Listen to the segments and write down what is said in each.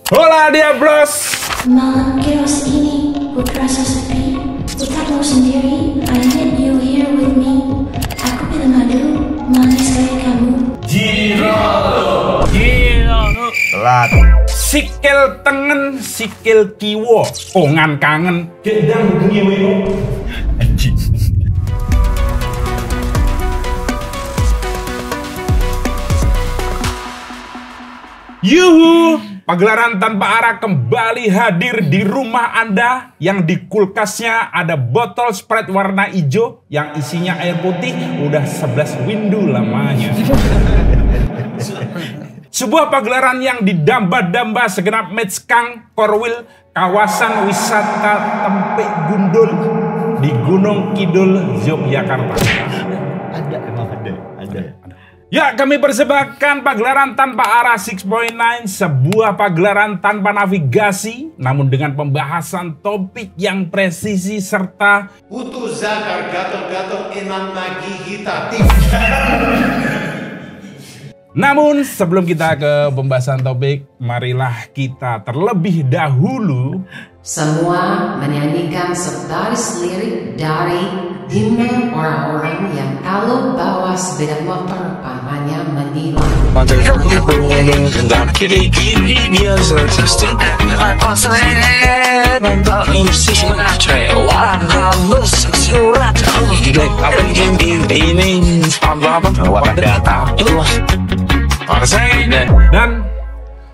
Hola Diablos. Malam chaos ini, ku terasa sepi. Ku tak mau sendiri, I need you here with me. Aku pilih madu, manis kayak kamu. Girolo. Telat. Sikil tengen, sikil kiwo. Ongan kangen. Gedang ngewe. Anjing. Yuhu, pagelaran tanpa arah kembali hadir di rumah Anda yang di kulkasnya ada botol Sprite warna hijau yang isinya air putih udah 11 windu lamanya. Sebuah pagelaran yang didamba-damba segenap Metskang Korwil kawasan wisata Tempe Gundul di Gunung Kidul, Yogyakarta. Ada. Ya, kami persembahkan pagelaran tanpa arah 6.9, sebuah pagelaran tanpa navigasi, namun dengan pembahasan topik yang presisi serta Putu zakar gatot-gatot enan nagi hita. Namun sebelum kita ke pembahasan topik, marilah kita terlebih dahulu semua menyanyikan sebaris lirik dari himne orang-orang yang kalau bawa sepeda motor pamannya menilai. Dan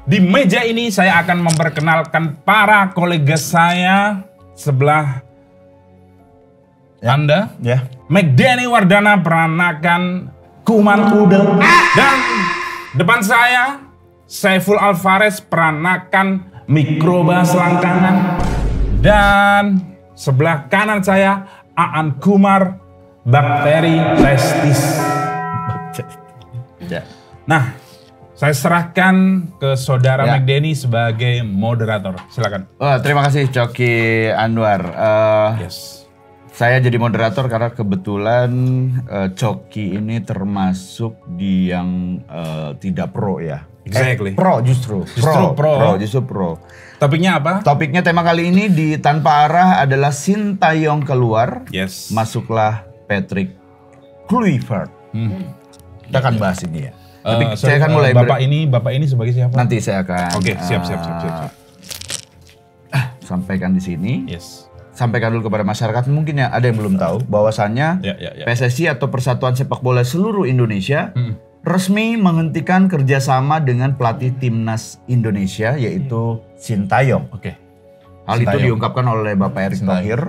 di meja ini saya akan memperkenalkan para kolega saya sebelah Anda. Ya. McDanny Wardana peranakan Kuman Udel. Dan depan saya Saiful Alvarez peranakan Mikroba Selangkangan. Dan sebelah kanan saya Aan Kumar Bakteri Testis. Ya. Nah, saya serahkan ke saudara Ya. McDanny sebagai moderator. Silakan. Oh, terima kasih Coki Anwar. Yes. Saya jadi moderator karena kebetulan Coki ini termasuk di yang tidak pro ya. Exactly. Pro justru. Justru pro. Topiknya apa? Topiknya tema kali ini di Tanpa Arah adalah Sintayong keluar, Yes. masuklah Patrick Kluivert. Kita akan bahas ini ya. Tapi Sorry, saya akan mulai Bapak ini sebagai siapa? nanti saya akan Oke, siap. sampaikan di sini. Yes. Sampaikan dulu kepada masyarakat, mungkin ya ada yang belum tahu bahwasannya Ya. PSSI atau Persatuan Sepak Bola Seluruh Indonesia resmi menghentikan kerjasama dengan pelatih timnas Indonesia yaitu Sintayong. Oke. Hal itu Sintayong. diungkapkan oleh Bapak Erick Thohir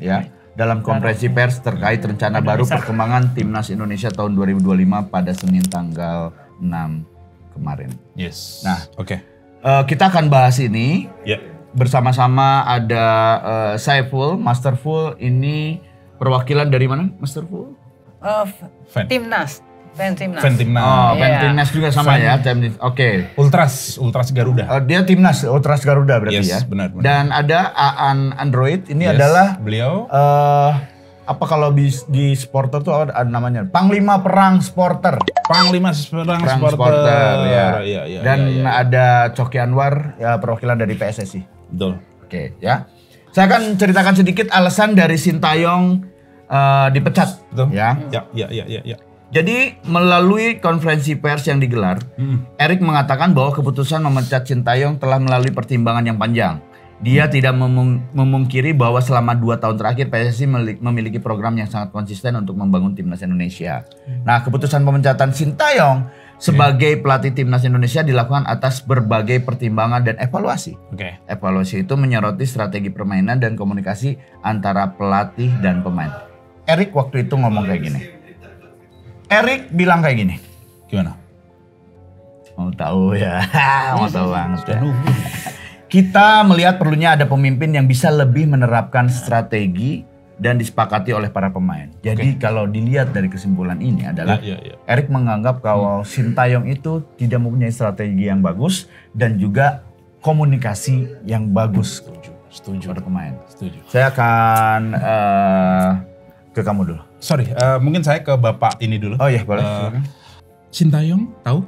ya dalam konferensi pers terkait rencana baru perkembangan timnas Indonesia tahun 2025 pada Senin tanggal 6 kemarin. Yes. Nah. Oke. Kita akan bahas ini. Ya. Bersama-sama ada Saiful, Masterful. Ini perwakilan dari mana, Masterful? Fan. Timnas. Fan Timnas. Fan timnas. Oh, Iya. Timnas juga sama ya. Oke. Ultras Garuda. Dia Timnas Ultras Garuda berarti Yes, ya. benar. Dan ada Aan Android. Ini Yes, adalah beliau. apa kalau di supporter tuh ada namanya? Panglima Perang Supporter. Panglima Perang Supporter. Ya. Iya. Dan ada Coki Anwar ya perwakilan dari PSSI. Betul. Oke, ya. Saya akan ceritakan sedikit alasan dari Sintayong dipecat. Betul. Ya. Ya. Jadi melalui konferensi pers yang digelar, Erick mengatakan bahwa keputusan memecat Sintayong telah melalui pertimbangan yang panjang. Dia tidak memungkiri bahwa selama 2 tahun terakhir PSSI memiliki program yang sangat konsisten untuk membangun timnas Indonesia. Nah, keputusan pemecatan Sintayong sebagai pelatih timnas Indonesia dilakukan atas berbagai pertimbangan dan evaluasi. Oke. Evaluasi itu menyoroti strategi permainan dan komunikasi antara pelatih dan pemain. Erick waktu itu ngomong kayak gini. Erick bilang kayak gini. Gimana? Mau tahu ya? Mau tahu banget ya. Kita melihat perlunya ada pemimpin yang bisa lebih menerapkan strategi dan disepakati oleh para pemain. Jadi kalau dilihat dari kesimpulan ini adalah Ya. Erick menganggap kalau Sintayong itu tidak mempunyai strategi yang bagus dan juga komunikasi yang bagus. Setuju pada pemain. Setuju. Saya akan ke kamu dulu. Sorry, mungkin saya ke Bapak ini dulu. Oh iya boleh. Silakan. Sintayong, tahu?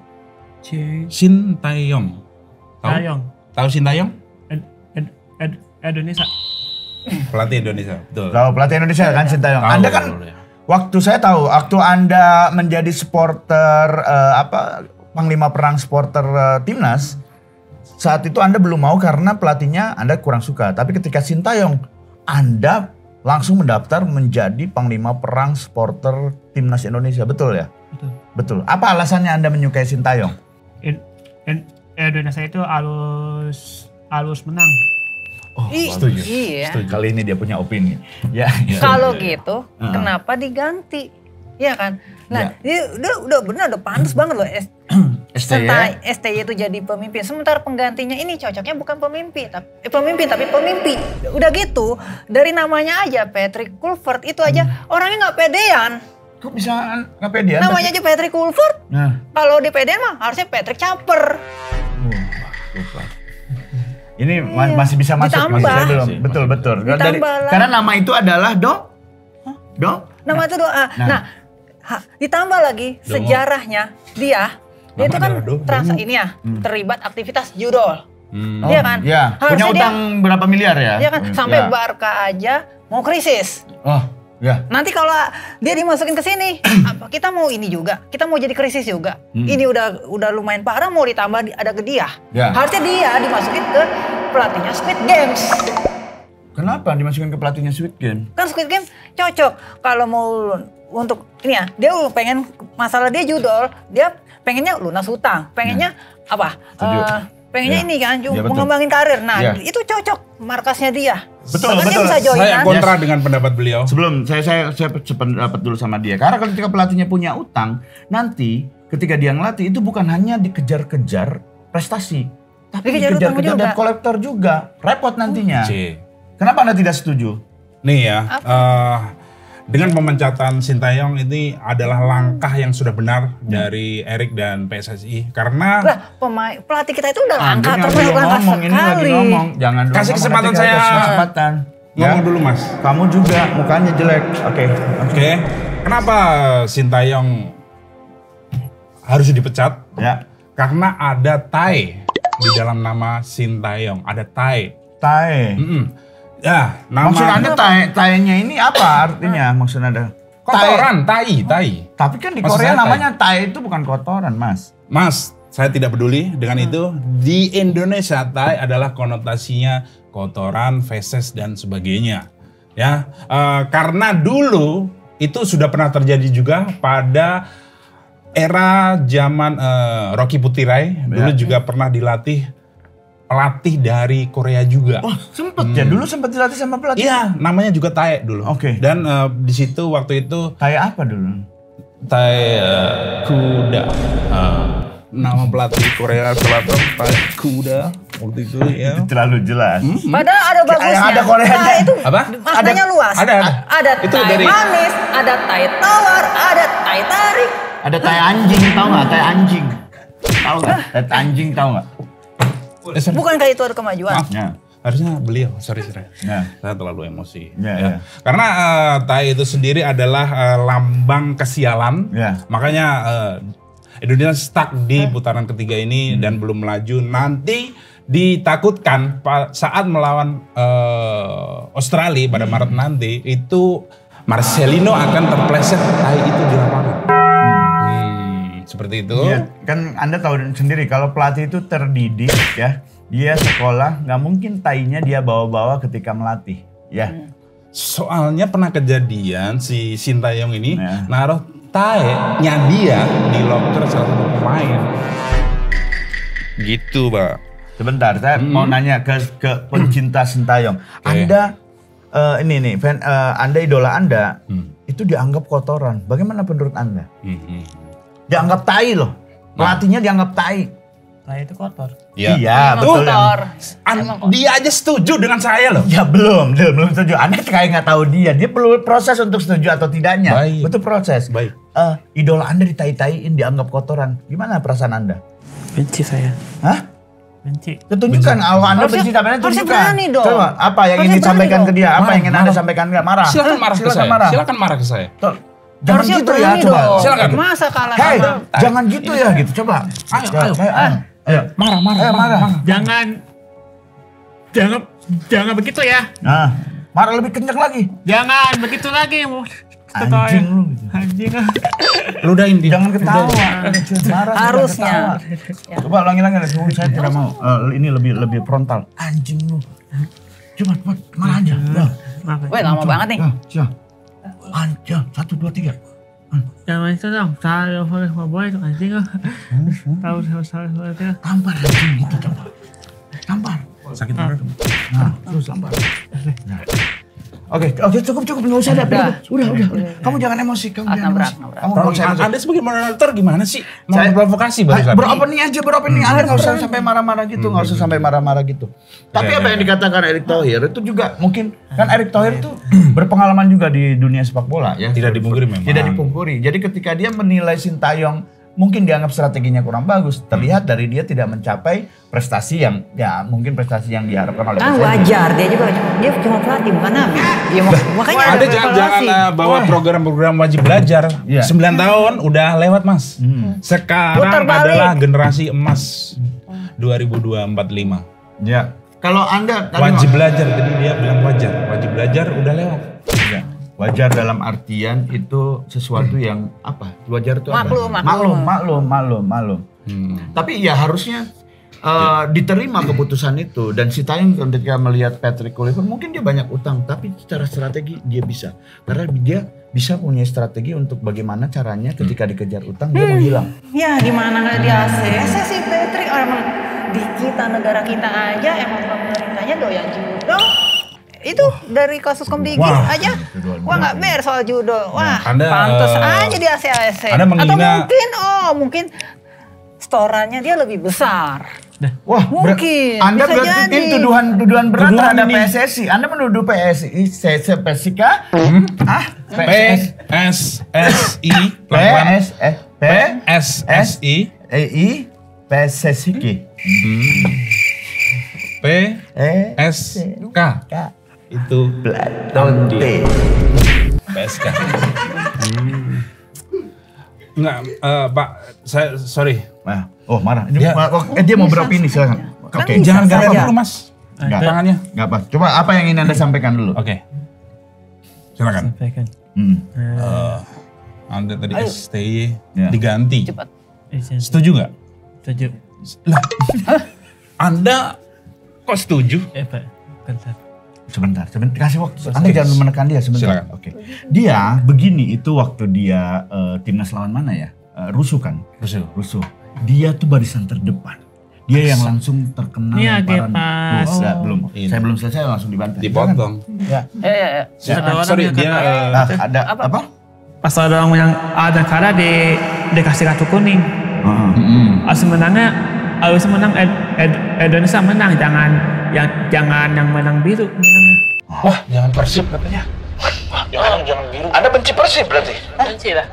Sintayong. Tahu? Tahu Sintayong? Indonesia. Pelatih Indonesia, betul. Tahu pelatih Indonesia kan Sintayong. Tahu, Anda kan ya. waktu saya tahu, waktu Anda menjadi supporter panglima perang supporter timnas, saat itu Anda belum mau karena pelatihnya Anda kurang suka. Tapi ketika Sintayong, Anda langsung mendaftar menjadi panglima perang supporter timnas Indonesia, betul ya? Betul. Apa alasannya Anda menyukai Sintayong? Indonesia itu harus menang. Oh, setuju. Iya. Setuju. Kali ini dia punya opini. Ya. Kalau gitu, kenapa diganti? Ya kan? Nah, dia udah benar, udah pantas banget loh. STY itu jadi pemimpin. Sementara penggantinya ini cocoknya bukan pemimpin, tapi pemimpin. Udah gitu, dari namanya aja Patrick Kluivert itu aja orangnya nggak pedean. Kok bisa nggak pedean? Namanya aja Patrick Kluivert. Nah. Kalau di pedean mah harusnya Patrick Caper. Ini masih bisa masuk, Ditambah. masih saya belum. Betul. Karena nama itu adalah Nama itu doa. Nah, ditambah lagi sejarahnya dia itu kan terlibat aktivitas judol. Iya kan? Iya. Punya utang berapa miliar ya? Iya kan? Sampai Barca aja mau krisis. Oh, ya. Nanti kalau dia dimasukin ke sini, kita mau ini juga, kita mau jadi krisis juga. Ini udah lumayan parah, mau ditambah ada ke dia. Ya. Harusnya dia dimasukin ke pelatihnya Squid Games. Kenapa dimasukin ke pelatihnya Squid Game? Kan Squid Game cocok kalau mau untuk ini ya, dia pengen masalah dia judol, dia pengennya lunas hutang, pengennya apa? Pengennya ini kan, mengembangin karir. Nah, itu cocok markasnya dia. Betul. Dia bisa joinan. Saya kontra dengan pendapat beliau. Sebelum saya sependapat dulu sama dia. Karena kalau ketika pelatihnya punya utang, nanti ketika dia ngelatih itu bukan hanya dikejar-kejar prestasi, tapi dikejar-kejar dan kolektor juga. Repot nantinya. Kenapa Anda tidak setuju? Nih ya, dengan pemecatan Sintayong ini adalah langkah yang sudah benar dari Erik dan PSSI karena pelatih kita itu udah langkah sekali. Jangan dulu kasih kesempatan saya ngomong dulu Mas. Kamu juga mukanya jelek. Oke. Kenapa Sintayong harus dipecat? Ya. Karena ada Tai di dalam nama Sintayong, ada Tai. Ya, maksud Anda tai-nya ini apa artinya? Maksud Anda? Kotoran, tai. Tapi kan di Korea namanya tai itu bukan kotoran, Mas. Mas, saya tidak peduli dengan itu. Di Indonesia tai adalah konotasinya kotoran, feses dan sebagainya. Ya, karena dulu itu sudah pernah terjadi juga pada era zaman Rocky Putirai. Dulu juga pernah dilatih pelatih dari Korea juga. Oh, sempet ya? Dulu sempat dilatih sama pelatih? Iya, namanya juga Tae dulu. Oke. Dan di situ waktu itu Tae apa dulu? Tae Kuda. Nama pelatih Korea Selatan Tae Kuda waktu itu ya. Terlalu jelas. Padahal ada bagusnya. Ada Koreanya. Tae itu apa? maknanya luas. Ada itu Tae dari manis, ada Tae tawar, ada Tae tarik. Ada Tai anjing, tahu nggak? Tai anjing. Tahu nggak? Tai anjing tahu nggak? Bukan kayak itu ada kemajuan. Maaf, harusnya beliau, sorry. Saya terlalu emosi. Karena Tai itu sendiri adalah lambang kesialan. Makanya Indonesia stuck di putaran ketiga ini dan belum melaju. Nanti ditakutkan saat melawan Australia pada Maret nanti itu Marcelino akan terpleset Tai itu di lapangan. Seperti itu. Ya, kan Anda tahu sendiri kalau pelatih itu terdidik ya, dia sekolah nggak mungkin tainya dia bawa-bawa ketika melatih, ya. Soalnya pernah kejadian si Sintayong ini naruh tai-nya dia di locker salah satu pemain. Gitu, Pak. Sebentar, saya mau nanya ke pencinta Sintayong. Anda ini nih, Anda idola Anda itu dianggap kotoran. Bagaimana menurut Anda? Dianggap tai loh. Pelatihnya dianggap tai. Tai itu kotor. Iya, betul. Dia aja setuju dengan saya loh. Ya belum setuju. Anda kayak nggak tahu dia. Dia perlu proses untuk setuju atau tidaknya. Betul proses. Baik. Idola Anda ditai-taiin, dianggap kotoran. Gimana perasaan Anda? Benci saya. Hah? Benci. Tunjukkan kalau Anda benci sampai tunjukkan. Coba, apa yang ingin disampaikan ke dia? Apa yang ingin Anda sampaikan ke dia? Marah. Silakan marah ke saya. Silakan marah ke saya. Jangan gitu ya, coba. Silakan. Masa kalah jangan gitu ya, gitu. Coba. Ayo. Marah. Jangan Jangan begitu ya. Nah, marah lebih kencang lagi. Jangan begitu lagi. Anjing lu. Anjing. Ludahin dia. Jangan ketawa. Marah Harusnya. ketawa. Coba ulangi lagi. Saya tidak mau. Ini lebih frontal. Anjing lu. Cepat, marah aja. Weh, lama banget nih. Siap. Anjing. 1, 2, 3. Jangan itu dong. Saya boleh ngobrol itu anjing. Tahu. Tampar anjing gitu coba. Tampar. Sakit banget. Nah, terus tampar. Nah. Oke, cukup, nggak usah ada. Udah. Kamu jangan emosi, kamu jangan emosi. Kamu nggak usah emosi. Anda sebagai moderator gimana sih? Mau Saya- provokasi barusan. Beropening aja. Anda nggak usah sampai marah-marah gitu, Tapi apa yang dikatakan Erick Thohir itu juga mungkin kan Erick Thohir itu berpengalaman juga di dunia sepak bola ya. Tidak dipungkiri memang. Tidak dipungkiri. Jadi ketika dia menilai Sintayong mungkin dianggap strateginya kurang bagus, terlihat dari dia tidak mencapai prestasi yang diharapkan oleh Kan PSG. wajar, dia cuma pelatih bukan nabi. Dia makanya Anda ada jangan evaluasi. bawa program-program wajib belajar. Iya. 9 tahun udah lewat, Mas. Sekarang Putar balik. adalah generasi emas 2045. Ya. Kalau Anda Wajib belajar, tadi dia bilang wajar. Wajib belajar udah lewat. Ya. Wajar dalam artian itu sesuatu yang apa? Wajar itu apa? Maklum. Tapi ya harusnya diterima keputusan itu, dan Sintayong ketika melihat Patrick Kluivert mungkin dia banyak utang, tapi secara strategi dia bisa, karena dia bisa punya strategi untuk bagaimana caranya ketika dikejar utang dia menghilang. Ya di mana nggak di ACC sih Patrick, orang di kita negara kita aja emang pemerintahnya doyan judo. Itu dari kasus Komdigi Wah. aja. Wah nggak beres soal judo. Wah Anda, pantas aja di ACC. Anda menghina- Atau mungkin storannya dia lebih besar. Wah, Mungkin, Anda bisa berarti jadi. ini tuduhan berat Tuduhan terhadap ini. PSSI. Anda menuduh PSI, PSIK? PSSI pelan-pelan. PSSI PSSI. PSK itu Donte. PSK. Enggak, Pak, saya sorry. Nah, oh marah. Dia- Dia mau beropini silakan. Kan Oke, bisa Jangan galak saja. dulu, Mas. Enggak. Tangannya. Enggak apa. Coba apa yang ingin Anda sampaikan dulu? Oke. Silakan. Sampaikan. Anda tadi STY Ya. diganti. Cepat. Setuju nggak? Setuju. Lah, Anda kok setuju? Pak. Bentar. Sebentar, kasih waktu. Anda jangan menekan dia sebentar. Silakan. Oke. Dia begini itu waktu dia timnas lawan mana ya? Rusuh kan? Rusuh. Dia tuh barisan terdepan. Dia yang langsung terkena Ini agak lemparan. pas. Belum. Ini. Saya belum selesai langsung dibantai. Dipotong. Ya. Ya. Ada orang Sorry, yang dia Nah, ada apa? Pas ada orang yang ada kalah dikasih kartu kuning. Harus menang Indonesia menang, jangan yang menang biru menangnya. Wah, jangan Persib katanya. Jangan biru. Anda benci Persib berarti? Benci lah.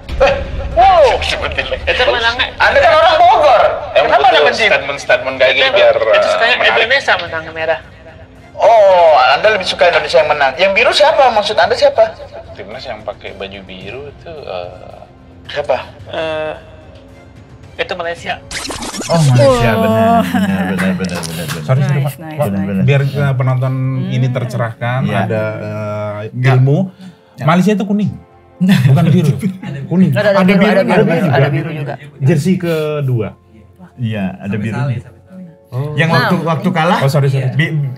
Wow. Itu menangnya. Anda kan orang Bogor. Kenapa Anda benci? Statement kayak gini biar Itu sukanya Indonesia menang merah. Oh, Anda lebih suka Indonesia yang menang. Yang biru siapa? Maksud Anda siapa? timnas yang pakai baju biru itu Siapa? Itu Malaysia. Oh, Malaysia benar. sorry Nice, Pak. nice, Pak, nice. biar penonton ini tercerahkan, Iya. ada ilmu. Malaysia itu kuning, bukan biru, kuning. Ada biru juga. Jersey kedua. Iya, ada biru. Yang waktu kalah, Oh sorry.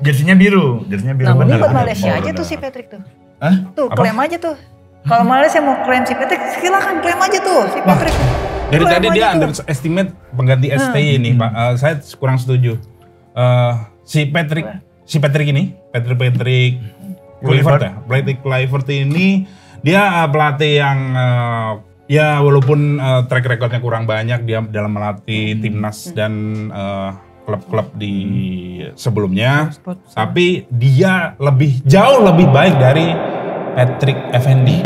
jersinya biru. Nah, ini benar. buat Malaysia aja tuh si Patrick tuh. Hah? Tuh, Apa? klaim aja tuh. Kalau Malaysia mau klaim si Patrick, silakan klaim aja tuh si Patrick. Dari Klaim tadi aja dia tuh. underestimate pengganti STY ini, Pak. Saya kurang setuju. Si Patrick ini, Patrick Kluivert ya. Patrick Kluivert ini dia pelatih yang ya walaupun track recordnya kurang banyak, dia dalam melatih timnas dan klub-klub di sebelumnya, tapi dia jauh lebih baik dari Patrick Effendi.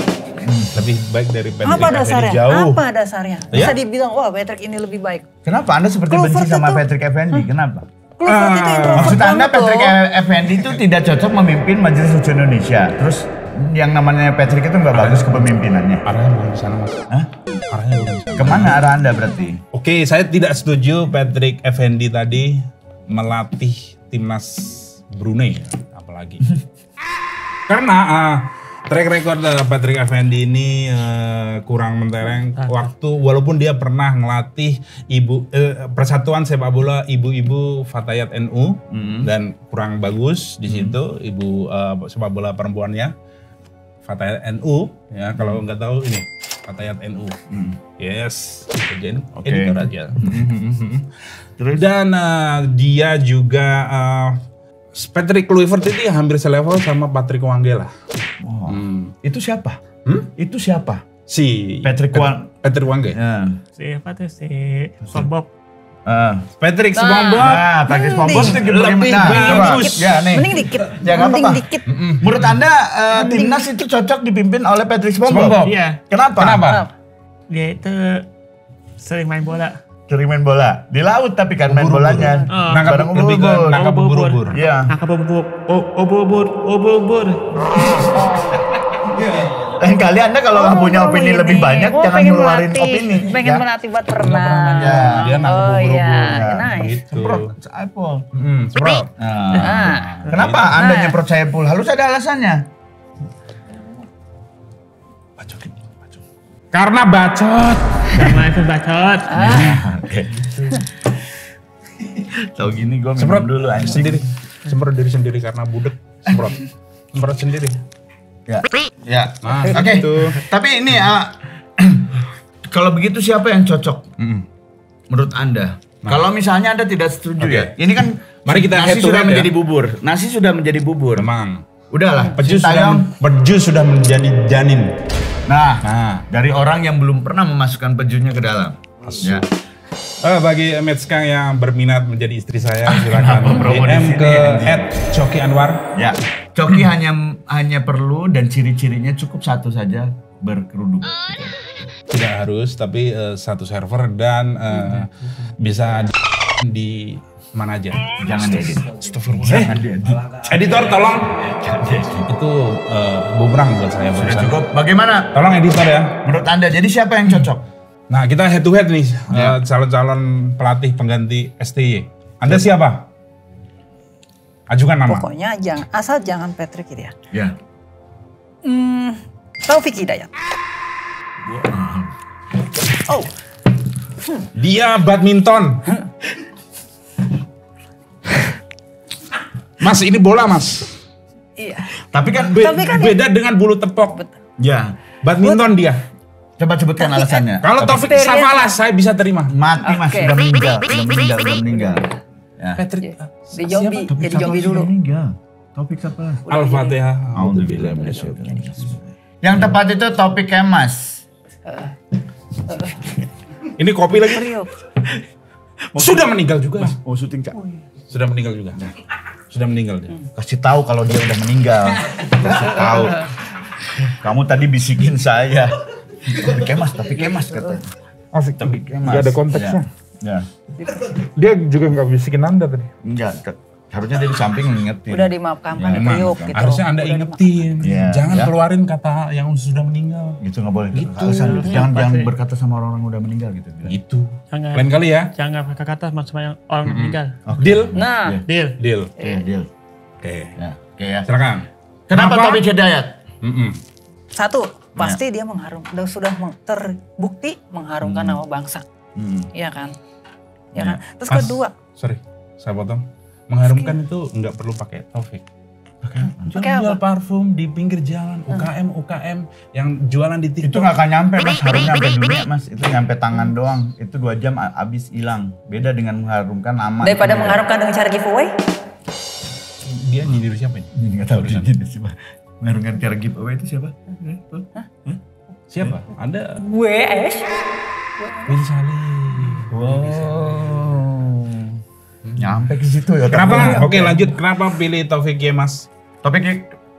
Lebih baik dari Patrick Apa Effendi dasarnya? jauh. Apa dasarnya? Bisa Ya? dibilang, wah Patrick ini lebih baik. Kenapa Anda seperti benci Kluivert sama itu- Patrick Effendi? Kenapa? Kluivert itu introvert Maksud Anda banget Patrick loh. Effendi itu tidak cocok memimpin Majelis Lucu Indonesia. Terus yang namanya Patrick itu nggak bagus kepemimpinannya. Arahnya bukan ke sana, Mas. Hah? Arahnya bukan ke sana. Kemana arah Anda berarti? Oke, saya tidak setuju Patrick Effendi tadi melatih timnas Brunei apalagi. Karena track record Patrick Effendi ini kurang mentereng waktu, walaupun dia pernah ngelatih Persatuan Sepak Bola Ibu-ibu Fatayat NU dan kurang bagus di situ ibu sepak bola perempuannya Fatayat NU ya, kalau nggak tahu ini Fatayat NU. Yes, kerjain editor aja. Terus dan dia juga Patrick Kluivert itu hampir selevel sama Patrick Wangge lah. Itu siapa? Itu siapa? Si Patrick Wangge. Siapa tuh si SpongeBob? Patrick SpongeBob. Patrick SpongeBob itu lebih bagus. Ya nih. Mending dikit. Ya nggak Mending apa-apa. dikit. Menurut Anda timnas itu cocok dipimpin oleh Patrick SpongeBob? Iya. Kenapa? Dia itu sering main bola. Sering main bola di laut tapi kan main bolanya. Nangkap lebih ke nangkap ubur-ubur. Iya. Nangkap ubur-ubur. Lain kali Anda kalau nggak punya opini lebih banyak, jangan ngeluarin opini. Pengen melatih buat berenang. Ya, dia nangkap ubur-ubur. Iya, nice. Gitu. Semprot Saipul. Semprot. Kenapa Anda nyemprot Saipul? Harus ada alasannya. Karena bacot. Sama itu bacot. Tahu gini gue Semprot minum dulu anjing. sendiri. Semprot diri sendiri karena budek. Semprot. Semprot sendiri. Ya. Nah, Oke. gitu. Tapi ini kalau begitu siapa yang cocok? Menurut Anda? Kalau misalnya Anda tidak setuju ya. Ini kan Mari kita head nasi to sudah head menjadi ya. bubur. Nasi sudah menjadi bubur. Memang. Udahlah, Peju Sintayong. sudah menjadi janin. Nah, Nah. dari orang yang belum pernah memasukkan pejunya ke dalam. Ya. Bagi Metskang yang berminat menjadi istri saya, silakan promo di DM sini, ke anjing? @coki_anwar. Ya. Coki hanya perlu dan ciri-cirinya cukup satu saja, berkerudung. Tidak harus, tapi satu server dan bisa di mana aja. Jangan diedit. Editor tolong. Itu bumerang buat saya Sudah barusan. cukup. Bagaimana Tolong editor ya. menurut Anda? Jadi siapa yang cocok? Nah, kita head to head nih calon-calon pelatih pengganti STY. Anda siapa? Ajukan nama. Pokoknya asal jangan Patrick gitu ya. Ya. Taufik Hidayat. Oh, Dia badminton. Mas, ini bola, Mas. iya. Tapi kan Beda dengan bulu tepok. ya. Badminton dia. Coba sebutkan alasannya. Kalau Taufik Experience. Safalas saya bisa terima. Mati Mas, Oke. sudah meninggal. Ya. Patrick Di zombie, jadi zombie dulu. Topik siapa? Al-Fatihah. Yang tepat itu topik Kemas. Ini kopi lagi. Priok. Sudah meninggal juga. Mau syuting Cak? Sudah meninggal juga. Sudah meninggal dia. Kasih tahu kalau dia udah meninggal. Kasih tahu. Kamu tadi bisikin saya. Tapi Kemas katanya. Asik. Topik Kemas. Gak ada konteksnya. Ya. Dia juga nggak bisikin Anda tadi. Enggak. Harusnya dia di samping ngingetin. Udah dimaafkan Ya, Pak Priok gitu. Harusnya Anda Udah ingetin. Iya. Jangan Ya. keluarin kata yang sudah meninggal. Gitu nggak boleh. Alasan jangan berkata sama orang udah meninggal gitu. Itu. Jangan. Lain kali ya. Jangan kata-kata sama yang orang meninggal. Deal. Nah, Deal. Deal. Oke, deal. Oke. Ya, oke ya. Silakan. Kenapa Taufik Hidayat? satu, pasti dia sudah terbukti mengharumkan nama bangsa. Iya kan? Ya kan? Terus Mas, kedua, sorry, saya potong. Mengharumkan itu nggak perlu pakai Taufik. Pakai Jual apa? parfum di pinggir jalan, UKM yang jualan di Itu TikTok. nggak akan nyampe Mas, harumnya sampai dunia Mas. Itu nyampe tangan doang. Itu 2 jam abis hilang. Beda dengan mengharumkan nama. daripada mengharumkan dengan cara giveaway, Dia nyindir siapa ini? Ini nggak tahu dia siapa. Mengharumkan cara giveaway itu siapa? Siapa? Anda gue Bin Salih. Wow. Nyampe ke situ ya. Kenapa? Oke, lanjut. Kenapa pilih Taufik Kemas? Topik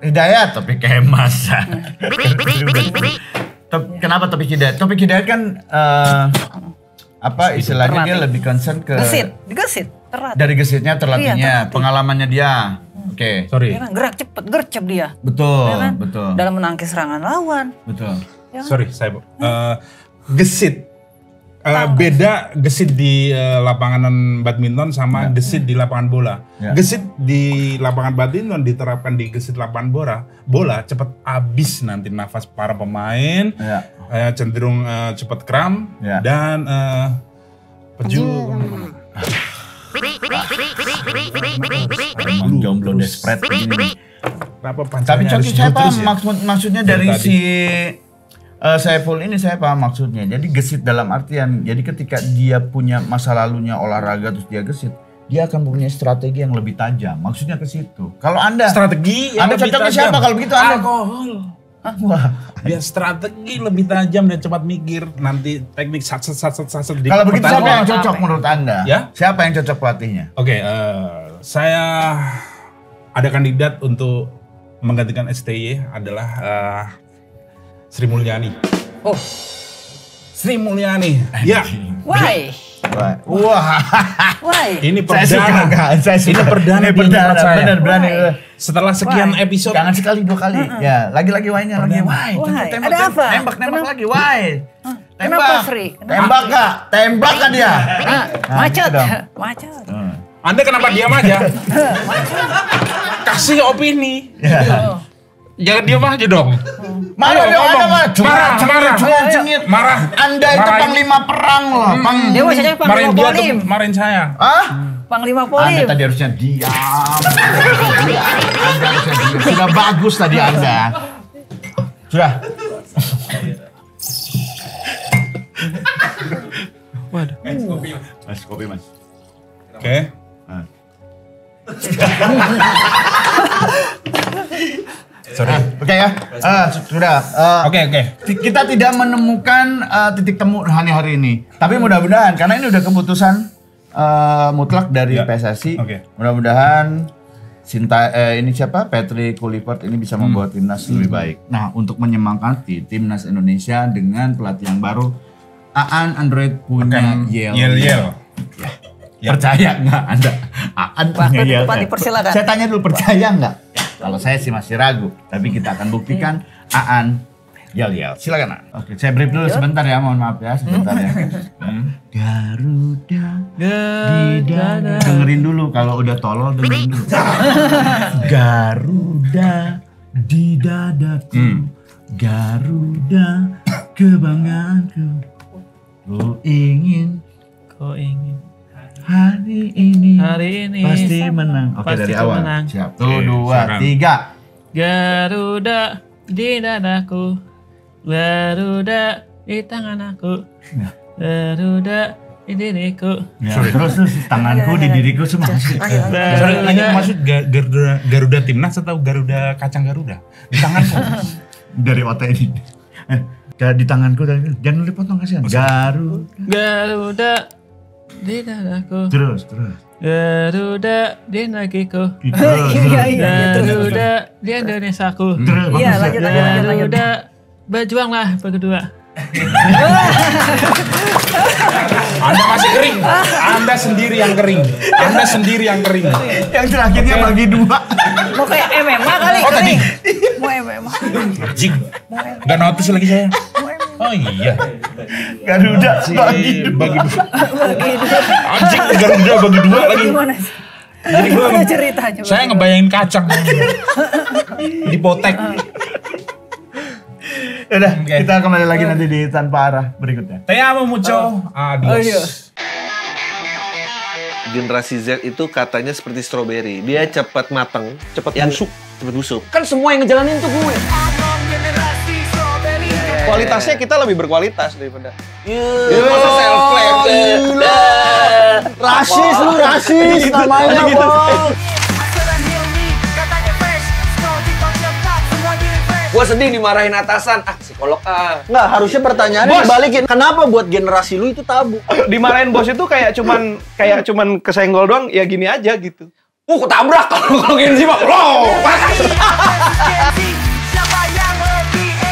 Hidayat, topik Kemas. Kenapa topik Hidayat? Topik Hidayat kan apa istilahnya dia lebih concern ke gesit, terat. dari gesitnya terlatihnya, Iya, terlatih. pengalamannya dia. Oke. Sorry. Ya kan? Gerak cepet, gercep dia. Betul, Ya kan? betul. Dalam menangkis serangan lawan. Betul. Ya kan? Sorry, saya gesit. Beda gesit di lapangan badminton sama gesit di lapangan bola. Gesit di lapangan badminton diterapkan di gesit lapangan bola cepat habis nanti nafas para pemain, cenderung cepat kram dan peju. Jomblo desperate begini. Kenapa Tapi pacarnya harus saya paham terus ya? maksudnya dari si Saiful ini saya paham maksudnya. Jadi gesit dalam artian, jadi ketika dia punya masa lalunya olahraga terus dia gesit, dia akan punya strategi yang lebih tajam. Maksudnya ke situ. Kalau Anda Strategi yang Anda lebih cocoknya tajam. siapa kalau begitu Anda? Alkohol. Wah. Dia strategi lebih tajam dan cepat mikir. Nanti teknik sat di Kalau begitu siapa pertandingan. yang cocok menurut Anda? Ya? Siapa yang cocok pelatihnya? Oke, saya ada kandidat untuk menggantikan STY adalah Sri Mulyani. Oh, Sri Mulyani. Ya. why? Wah. Why? Ini Saya suka perdana. enggak? Saya suka. Ini perdana di perdana, tempat saya. benar berani. Setelah sekian episode, Jangan sekali 2 kali. Ya, lagi-lagi why-nya lagi why. Why? Tembak, Ada apa? Tembak Kenapa? lagi why. Kenapa, Sri? Kenapa? Tembak enggak? Tembak kan dia? Macet. gitu dong. Macet. Anda kenapa diam aja? Kasih opini. Jangan diam aja dong. Marah Ayo, dong, ngomong. Anda Marah. cengit. Marah. Anda itu Marahin. panglima perang loh. Dia maksudnya Marahin Panglima dia Polim. tuh, marahin saya. Hah? Panglima Anda Polim. tadi harusnya diam. Anda harusnya diam. Sudah bagus tadi Anda. Sudah. Waduh. Mas, kopi mas. Oke. Sorry. Oke ya. Sudah. Oke. Kita tidak menemukan titik temu hari ini. Tapi mudah-mudahan karena ini udah keputusan mutlak dari Ya. PSSI. Oke. Mudah-mudahan ini siapa? Patrick Kluivert ini bisa membawa timnas lebih baik. Nah, untuk menyemangati timnas Indonesia dengan pelatih yang baru, Aan Android punya Yel. Yel. Ya. Percaya nggak Anda? Aan punya Waktu Yel. depan dipersilakan. Saya tanya dulu, percaya nggak? Kalau saya sih masih ragu, tapi kita akan buktikan Aan Yel. Silakan. Aan. Oke, saya brief dulu sebentar ya, mohon maaf ya, sebentar ya. Garuda di dada. Dengerin dulu, kalau udah tolol dengerin dulu. Garuda di dadaku, Garuda kebanggaanku. Ku ingin Kau ingin hari ini pasti pasti menang. Oke, pasti dari kau awal. menang. Siap. Oke, 1, 2, silakan. 3. Garuda di dadaku, Garuda di tangan aku, Garuda di diriku. Ya, terus tanganku di diriku semua. Sorry, ini maksud Garuda timnas atau Garuda kacang Garuda? Di tanganku. Dari otak ini. Di tanganku jangan dipotong kasihan. Garuda di dadaku, Terus. Garuda di nagiku, Terus. Garuda di Indonesiaku, Terus. Iya, bagus. lanjut. Garuda berjuanglah berdua. Anda masih kering. Anda sendiri yang kering. Yang terakhirnya bagi 2. Mau kayak MMA kali. Oh, tadi. Mau MMA. Anjing. Gak notice lagi saya. Oh iya. Garuda bagi 2. Anjing Garuda bagi 2 lagi. Gimana? Jadi gue Gimana cerita coba? saya ngebayangin kacang dipotek. Udah, Oke. kita kembali lagi nanti di Tanpa Arah berikutnya. Te amo mucho. Adios. Generasi Z itu katanya seperti stroberi. Dia cepat matang, cepat busuk. Cepat busuk. Kan semua yang ngejalanin tuh gue. Kualitasnya kita lebih berkualitas daripada. Masa self-claim. Rasis lu, rasis namanya gitu. Gue sedih dimarahin atasan. Psikolog Nggak, harusnya pertanyaannya dibalikin. Kenapa buat generasi lu itu tabu? Dimarahin bos itu kayak cuman kesenggol doang, ya gini aja gitu. Ketabrak kalau gini sih, Pak.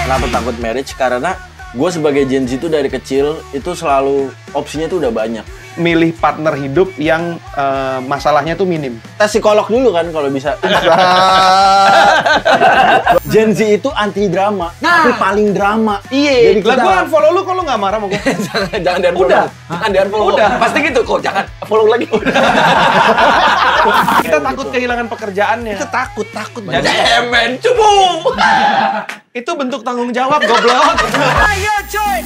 Kenapa takut marriage? Karena Gue sebagai Gen Z itu dari kecil itu selalu opsinya tuh udah banyak. Milih partner hidup yang masalahnya tuh minim. Tes psikolog dulu kan kalau bisa. Gen Z itu anti drama, tapi paling drama. Iya. Lah gue unfollow lu kalau nggak marah sama gue. Jangan di-unfollow. Udah. Jangan di-unfollow. Udah. Pasti gitu kok. Jangan follow lagi. Kita takut kehilangan pekerjaannya. Kita takut. Cemen, cupu. Itu bentuk tanggung jawab, goblok. Ayo coy.